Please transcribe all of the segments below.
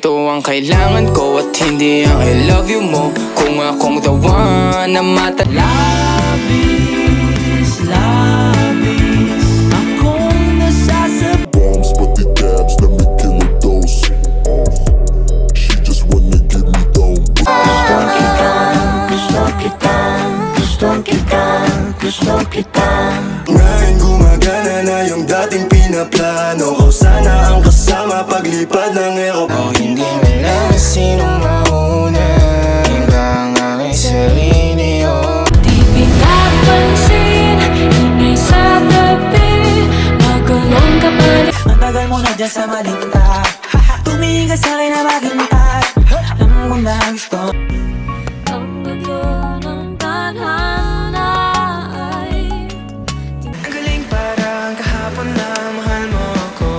Ito ang kailangan ko at hindi ang I love you mo. Kung akong the one na labis, labis akong nasasab bombs but the dabs let me kill a dose. She just wanna give me down. Gusto kita, gusto kita, gusto kita, gusto kita. Ngayon gumagana na yung dating pinaplano ko. Sana ang kasama paglipad ng ero. Oh, hindi malaman sinong mauna. Iba ang aking sarili, oh. Di pinapansin, ingay sa tabi, magulong ka pa rin. Ang tagal mo na dyan sa malinta. Tumingin ka sa'kin na maghintay. Alam mo na gusto. Ang bagyo ng tadhana ay Ang galing parang kahapon na mahal mo ako.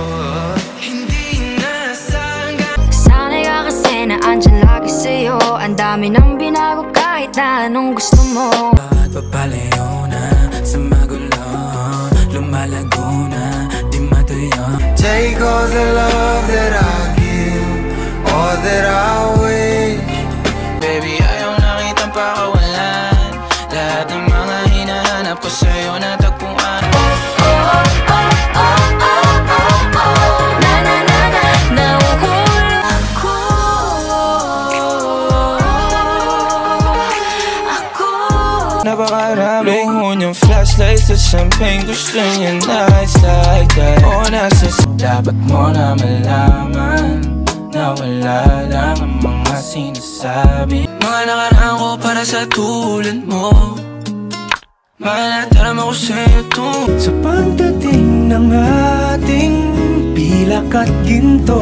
Hindi na sangga. sanay ka kasi na andyan lagi sa'yo. Ang dami nang binago kahit na anong gusto mo. At papalayo na sa magulo, lumalago na, di matuyo. Take all the love that I give, all that I wish. Baby, ayaw na kitang pakawalan. Lahat ng mga hinahanap ko sa'yo natagpuan. Napakarami buhon yung flashlight sa champagne. Gusto niya nights like that. O nasa dapat mo na malaman na wala lang ang mga sinasabi. Mga nakaraan ko para sa tulad mo. Manataram ako sa'yo to. Sa pagdating ng ating pilak at ginto,